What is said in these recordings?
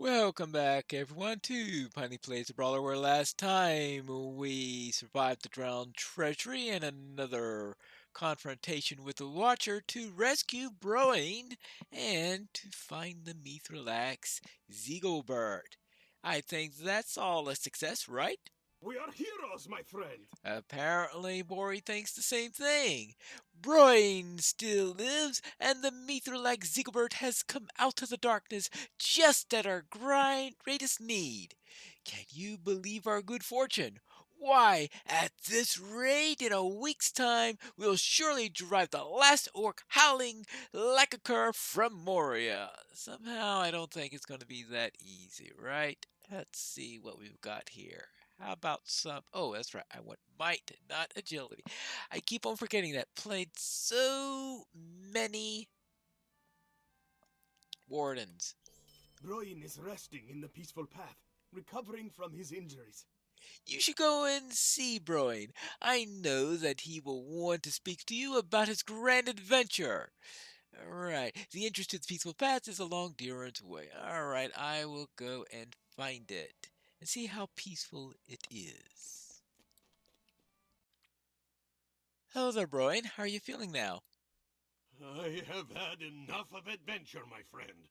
Welcome back, everyone, to Piney Plays the Brawler, where last time we survived the drowned treasury and another confrontation with the Watcher to rescue Broin and to find the Mithralax Ziegelbert. I think that's all a success, right? We are heroes, my friend. Apparently, Bori thinks the same thing. Broin still lives, and the Mithralax Ziegelbert has come out of the darkness just at our greatest need. Can you believe our good fortune? Why, at this rate, in a week's time, we'll surely drive the last orc howling like a cur from Moria. Somehow, I don't think it's going to be that easy, right? Let's see what we've got here. How about some? Oh, that's right. I want might, not agility. I keep on forgetting that. Played so many wardens. Broin is resting in the peaceful path, recovering from his injuries. You should go and see Broin. I know that he will want to speak to you about his grand adventure. Alright, the entrance to the peaceful path is along Duran's Way. Alright, I will go and find it and see how peaceful it is. Hello there, Broin. How are you feeling now? I have had enough of adventure, my friend.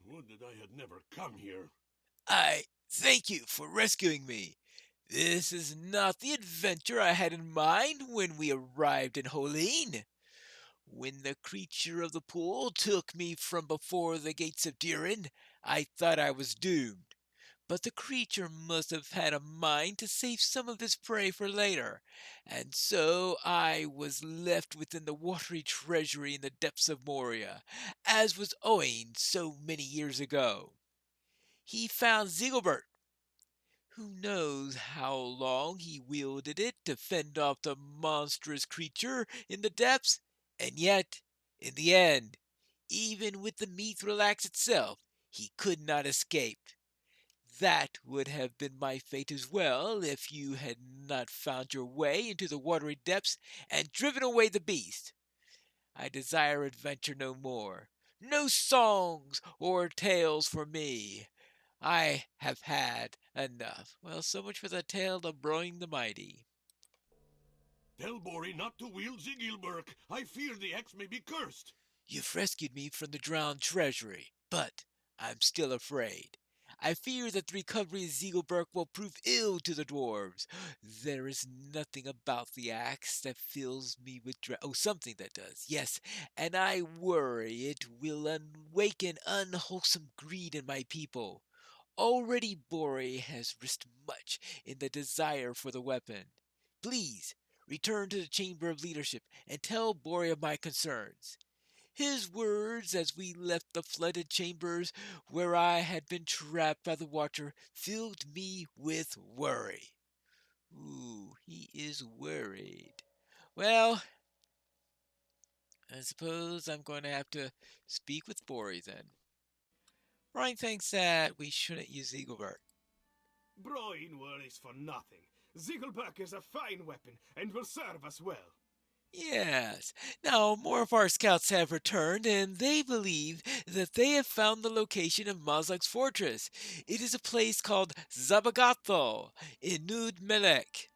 Would that I had never come here. I thank you for rescuing me. This is not the adventure I had in mind when we arrived in Holine. When the creature of the pool took me from before the gates of Durin, I thought I was doomed. But the creature must have had a mind to save some of his prey for later, and so I was left within the watery treasury in the depths of Moria, as was Owain so many years ago. He found Ziegelbert. Who knows how long he wielded it to fend off the monstrous creature in the depths? And yet, in the end, even with the Mithralax itself, he could not escape. That would have been my fate as well if you had not found your way into the watery depths and driven away the beast. I desire adventure no more. No songs or tales for me. I have had enough. Well, so much for the tale of Broing the Mighty. Tell Bori not to wield Zigilberg. I fear the axe may be cursed. You've rescued me from the drowned treasury, but I'm still afraid. I fear that the recovery of Ziegelberg will prove ill to the dwarves. There is nothing about the axe that fills me with dread. Oh, something that does, yes, and I worry it will awaken unwholesome greed in my people. Already Bori has risked much in the desire for the weapon. Please, return to the Chamber of Leadership and tell Bori of my concerns. His words as we left the flooded chambers where I had been trapped by the Watcher filled me with worry. Ooh, he is worried. Well, I suppose I'm going to have to speak with Bori then. Ryan thinks that we shouldn't use Eaglebert. Broin worries for nothing. Zigilberg is a fine weapon and will serve us well. Yes. Now, more of our scouts have returned, and they believe that they have found the location of Mazog's fortress. It is a place called Zabagatho in Nud Melek.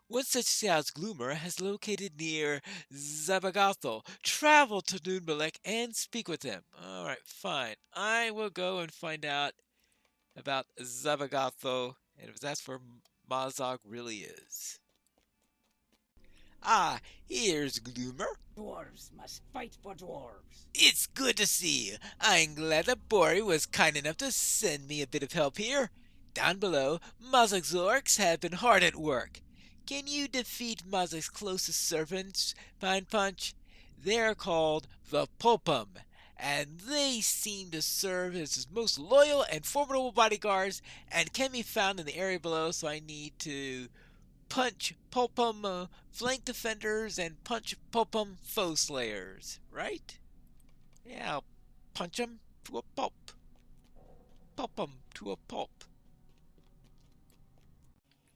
One such scout's Gloomer has located near Zabagatho. Travel to Nud Melek and speak with him. All right, fine. I will go and find out about Zabagatho and if that's where Mazog really is. Ah, here's Gloomer. Dwarves must fight for dwarves. It's good to see you. I'm glad that Bori was kind enough to send me a bit of help here. Down below, Mazog's orcs have been hard at work. Can you defeat Mazog's closest servants, Pine Punch? They're called the Popum, and they seem to serve as his most loyal and formidable bodyguards and can be found in the area below, so I need to punch Popum flank defenders and punch Popum foe slayers, right? Yeah, I'll punch 'em to a pulp. Pulp 'em to a pulp.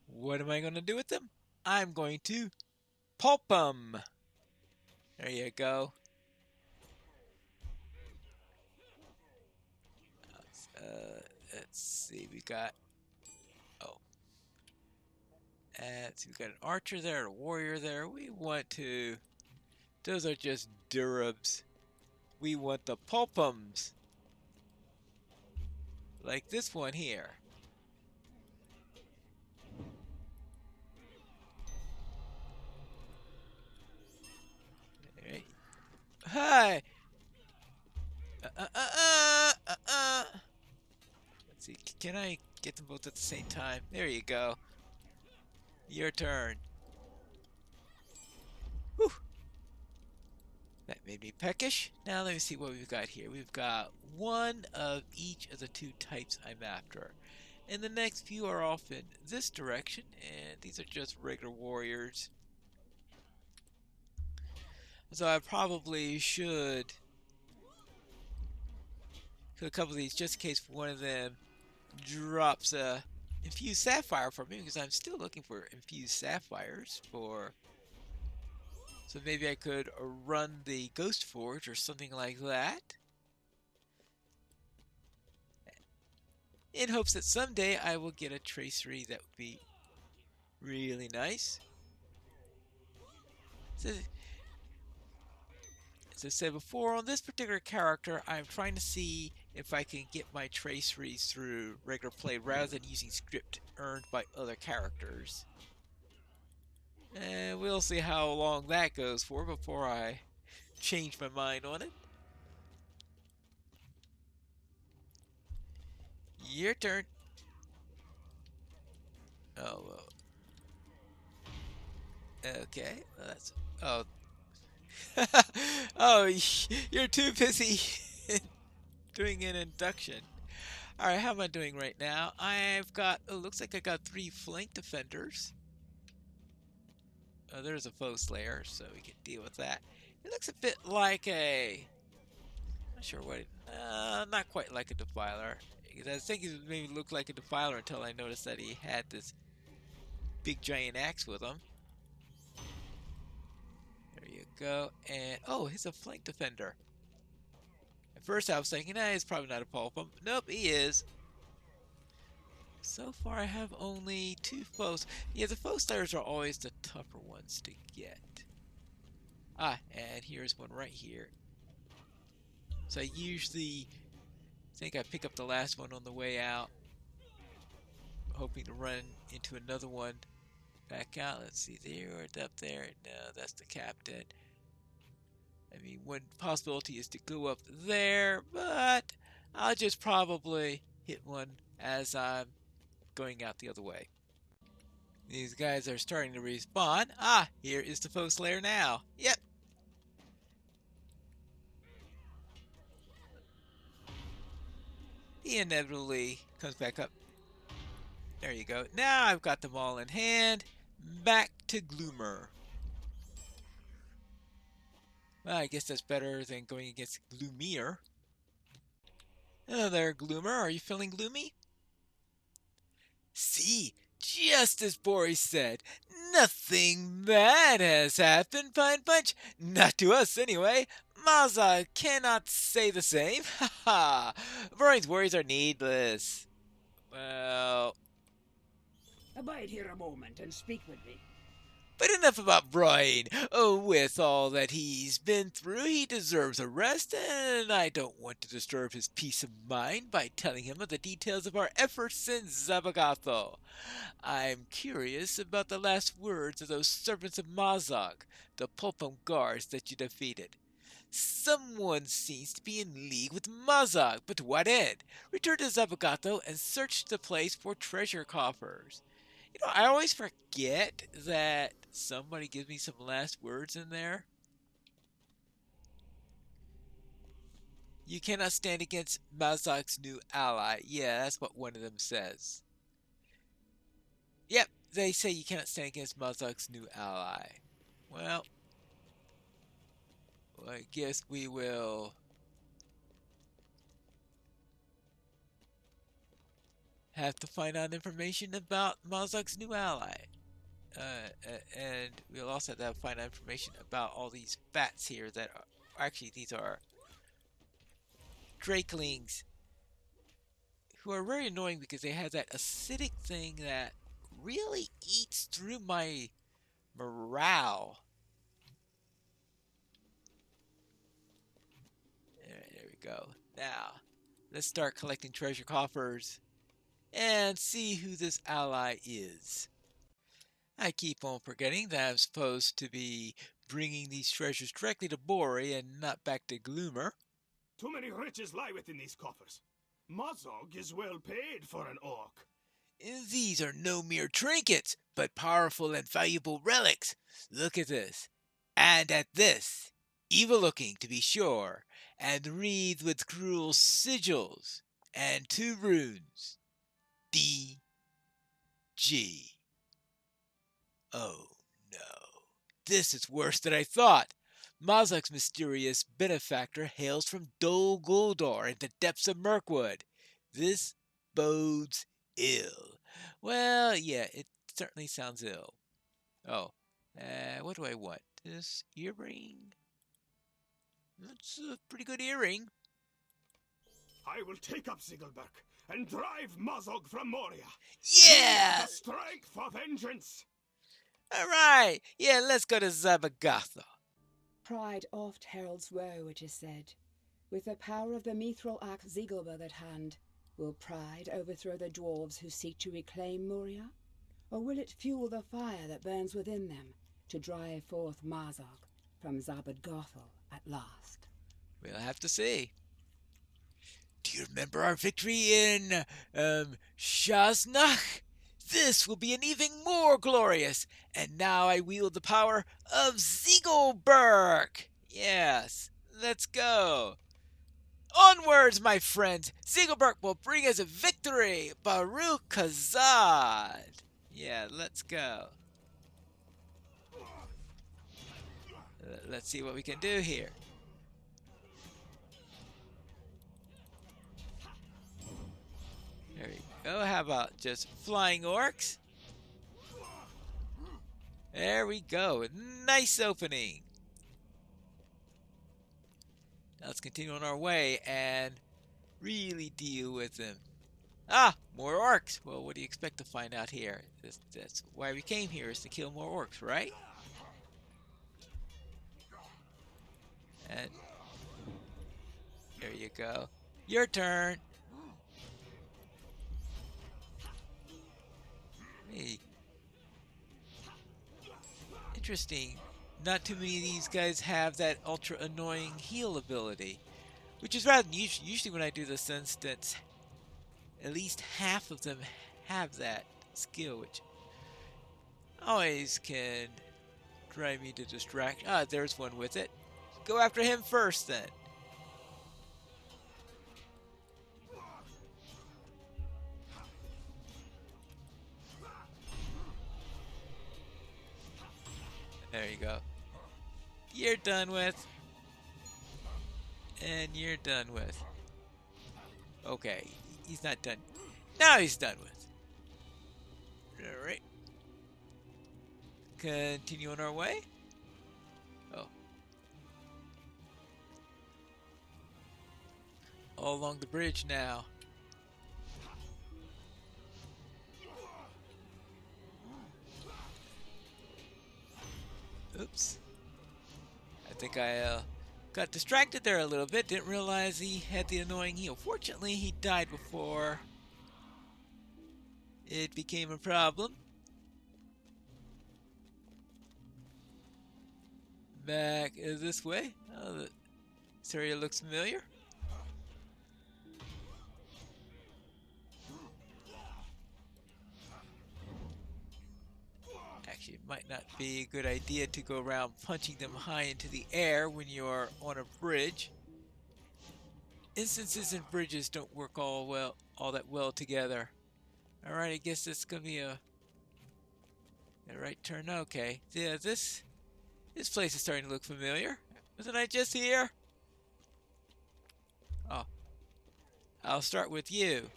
What am I going to do with them? I'm going to pulp 'em. There you go. Let's see. We got. Oh. So we got an archer there, a warrior there. We want to. Those are just durabs. We want the pulpums. Like this one here. Alright. Hi! Let's see. Can I get them both at the same time? There you go. Your turn. Whew. That made me peckish. Now let me see what we've got here. We've got one of each of the two types I'm after. And the next few are off in this direction, and these are just regular warriors. So I probably should kill a couple of these just in case one of them drops a infused sapphire for me, because I'm still looking for infused sapphires for. So maybe I could run the Ghost Forge or something like that, in hopes that someday I will get a tracery that would be really nice. So, as I said before, on this particular character, I'm trying to see if I can get my traceries through regular play rather than using script earned by other characters. And we'll see how long that goes for before I change my mind on it. Your turn. Oh, well. Okay. Well, that's. Oh. Oh, you're too busy doing an induction. Alright, how am I doing right now? I've got. Oh, looks like I got 3 flank defenders. Oh, there's a foe slayer, so we can deal with that. It looks a bit like a. Not sure what. Not quite like a defiler. Because I think it made me look like a defiler until I noticed that he had this big giant axe with him. There you go. And oh, he's a flank defender. At first I was thinking, he's probably not a pulpum. Nope, he is. So far I have only 2 foes. Yeah, the foe slayers are always the tougher ones to get. Ah, and here's one right here. So I usually think I pick up the last one on the way out, hoping to run into another one back out. Let's see, there, up there. No, that's the captain. I mean, one possibility is to go up there, but I'll just probably hit one as I'm going out the other way. These guys are starting to respawn. Ah, here is the foe slayer now. Yep. He inevitably comes back up. There you go. Now I've got them all in hand. Back to Gloomer. Well, I guess that's better than going against Gloomier. Hello there, Gloomer. Are you feeling gloomy? See, just as Boris said, nothing bad has happened, Pine Punch. Not to us, anyway. Mazog cannot say the same. Ha ha! Brian's worries are needless. Well, Abide here a moment and speak with me. but enough about Brian. Oh, with all that he's been through, he deserves a rest, and I don't want to disturb his peace of mind by telling him of the details of our efforts in Zabagatho. I'm curious about the last words of those servants of Mazog, the Pulpum guards that you defeated. Someone seems to be in league with Mazog, but to what end? Return to Zabagatho and search the place for treasure coffers. You know, I always forget that somebody gives me some last words in there. You cannot stand against Mazog's new ally. Yeah, that's what one of them says. Yep, they say you cannot stand against Mazog's new ally. Well, I guess we will have to find out information about Mazog's new ally. And we'll also have to find out information about all these bats here that are, actually, these are Drakelings. who are very annoying because they have that acidic thing that really eats through my morale. There we go. Now, let's start collecting treasure coffers and see who this ally is. I keep on forgetting that I'm supposed to be bringing these treasures directly to Bori and not back to Gloomer. Too many riches lie within these coffers. Mazog is well paid for an orc. These are no mere trinkets, but powerful and valuable relics. Look at this. And at this. Evil looking, to be sure, and wreathed with cruel sigils, and 2 runes. D. G. Oh no. This is worse than I thought. Mazog's mysterious benefactor hails from Dol Guldur in the depths of Mirkwood. This bodes ill. Well, yeah, it certainly sounds ill. Oh, what do I want? This earring? That's a pretty good earring. I will take up Ziggleberg and drive Mazog from Moria. Yeah! The strength for vengeance. All right. Yeah, let's go to Zabagatha. Pride oft heralds woe, it is said. With the power of the mithril axe Ziegelberg at hand, will pride overthrow the dwarves who seek to reclaim Moria? Or will it fuel the fire that burns within them to drive forth Mazog from Zabadgothel at last? We'll have to see. Do you remember our victory in, Shaznach? This will be an even more glorious, and now I wield the power of Ziegelberg. Yes, let's go. Onwards, my friends. Ziegelberg will bring us a victory. Baruch Kazad. Yeah, let's go. Let's see what we can do here. There we go. How about just flying orcs? There we go. Nice opening. Now let's continue on our way and really deal with them. Ah, more orcs. Well, what do you expect to find out here? That's why we came here, is to kill more orcs, right? And there you go. Your turn. Hey. Interesting. Not too many of these guys have that ultra annoying heal ability, which is rather unusual. Usually when I do this instance, at least half of them have that skill, which always can drive me to distraction. Ah, there's one with it. Go after him first then. There you go. You're done with. And you're done with. Okay, he's not done. Now he's done with. Alright. Continue on our way. Oh. All along the bridge now. Oops. I think I got distracted there a little bit. Didn't realize he had the annoying heal. Fortunately, he died before it became a problem. Back this way. Oh, this area looks familiar. Actually, it might not be a good idea to go around punching them high into the air when you're on a bridge. Instances and bridges don't work all that well together. Alright, I guess it's gonna be a right turn. Okay. Yeah, this place is starting to look familiar. Wasn't I just here? Oh. I'll start with you.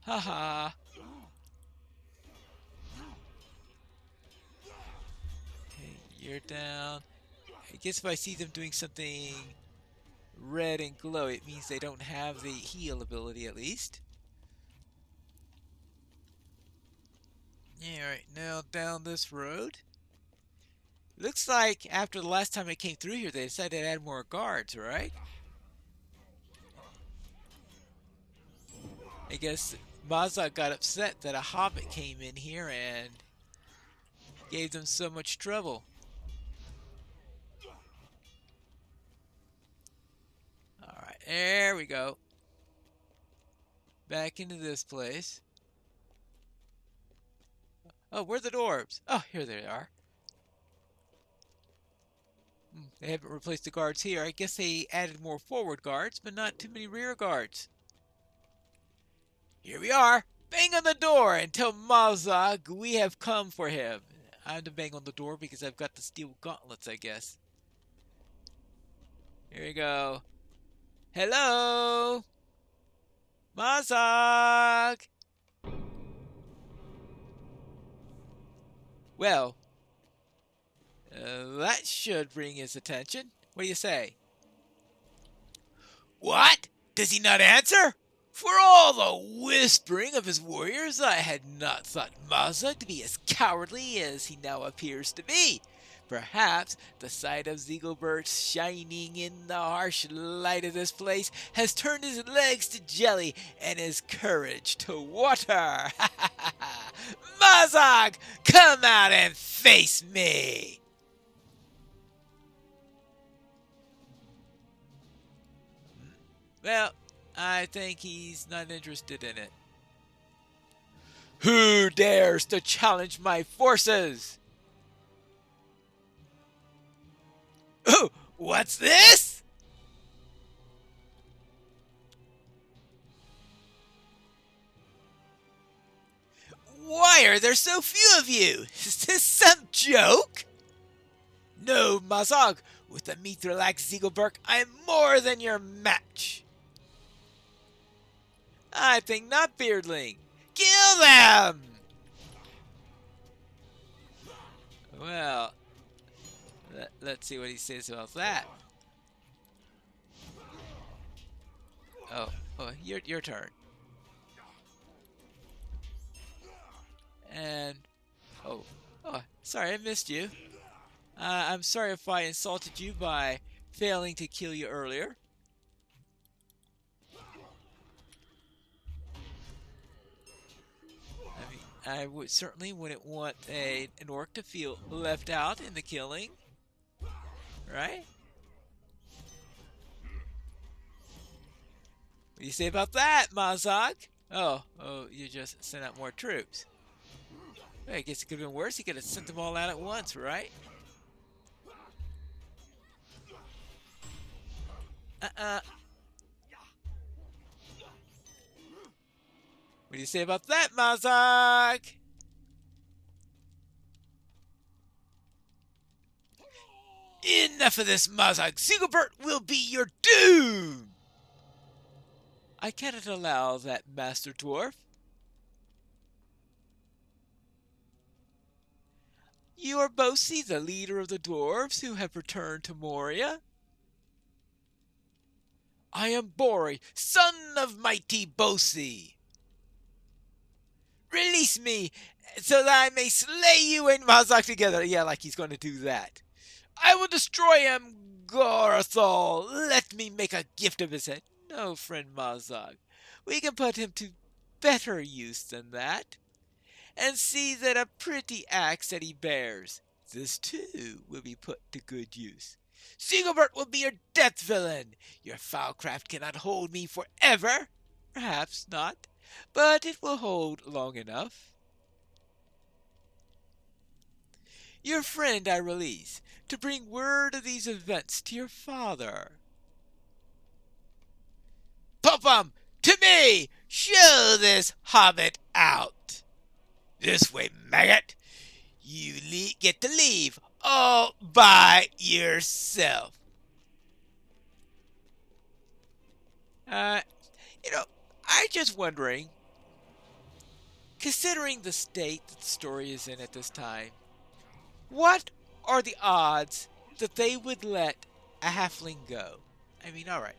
Haha. Okay, you're down. I guess if I see them doing something red and glow, it means they don't have the heal ability at least. Alright, now down this road. Looks like after the last time I came through here, they decided to add more guards, right? I guess Mazog got upset that a hobbit came in here and gave them so much trouble. Alright, there we go. Back into this place. Oh, where are the dwarves? Oh, here they are. They haven't replaced the guards here. I guess they added more forward guards, but not too many rear guards. Here we are. Bang on the door and tell Mazog we have come for him. I have to bang on the door because I've got the steel gauntlets, I guess. Here we go. Hello? Mazog! Well, that should bring his attention. What do you say? What? Does he not answer? For all the whispering of his warriors, I had not thought Mazog to be as cowardly as he now appears to be. Perhaps the sight of Ziegelbert shining in the harsh light of this place has turned his legs to jelly and his courage to water. Mazog, come out and face me! Well, I think he's not interested in it. Who dares to challenge my forces? Oh, what's this? Why are there so few of you? Is this some joke? No, Mazog, with the Mithril Ziegelberg, I am more than your match. I think not, Beardling. Kill them! Well, let's see what he says about that. Oh, your turn. And sorry, I missed you. I'm sorry if I insulted you by failing to kill you earlier. I certainly wouldn't want an orc to feel left out in the killing. Right? What do you say about that, Mazog? Oh, you just sent out more troops. Well, I guess it could have been worse. He could have sent them all out at once, right? What do you say about that, Mazog? Enough of this, Mazog. Ziegelbert will be your doom! I cannot allow that, Master Dwarf. You are Bosi, the leader of the dwarves who have returned to Moria. I am Bori, son of mighty Bosi. Release me, so that I may slay you and Mazog together. Yeah, like he's going to do that. I will destroy him, Gorathol. Let me make a gift of his head. No, friend Mazog. We can put him to better use than that. And see that a pretty axe that he bears. This too will be put to good use. Ziegelbert will be your death villain. Your foul craft cannot hold me forever. Perhaps not, but it will hold long enough. Your friend I release, to bring word of these events to your father. Popham, to me! Show this hobbit out! This way, maggot! You get to leave all by yourself. I'm just wondering, considering the state that the story is in at this time, what are the odds that they would let a halfling go? I mean, alright.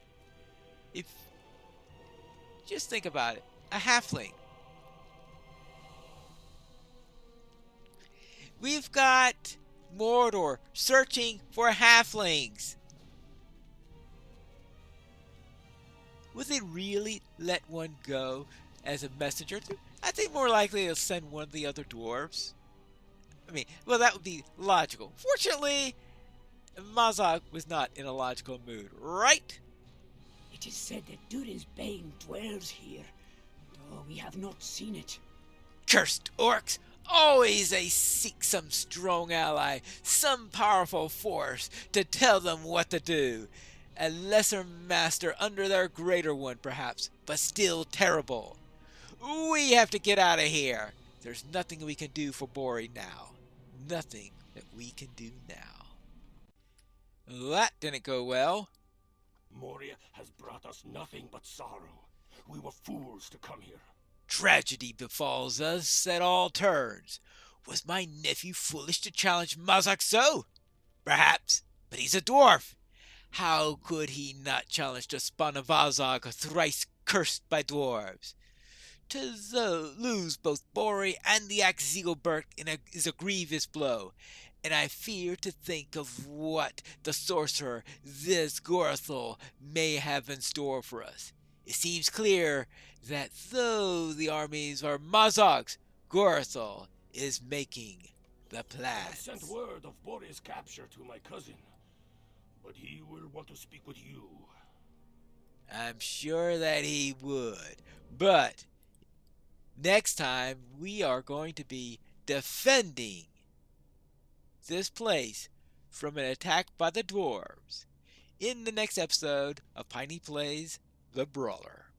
If just think about it. A halfling. We've got Mordor searching for halflings. Would they really let one go as a messenger? I think more likely they'll send one of the other dwarves. I mean, well, that would be logical. Fortunately, Mazog was not in a logical mood, right? It is said that Durin's bane dwells here, though we have not seen it. Cursed orcs! Always they seek some strong ally, some powerful force to tell them what to do. A lesser master under their greater one, perhaps, but still terrible. We have to get out of here. There's nothing we can do for Bori now. Nothing that we can do now. That didn't go well. Moria has brought us nothing but sorrow. We were fools to come here. Tragedy befalls us at all turns. Was my nephew foolish to challenge Mazog so? Perhaps, but he's a dwarf. How could he not challenge the spawn of Mazog, thrice cursed by dwarves? To lose both Bori and the axe Ziegelberg is a grievous blow, and I fear to think of what the sorcerer, this Gorthol, may have in store for us. It seems clear that though the armies are Mazog's, Gorthol is making the I plans. have sent word of Bori's capture to my cousin, but he will want to speak with you. I'm sure that he would, but next time we are going to be defending this place from an attack by the dwarves in the next episode of Piney Plays The Brawler.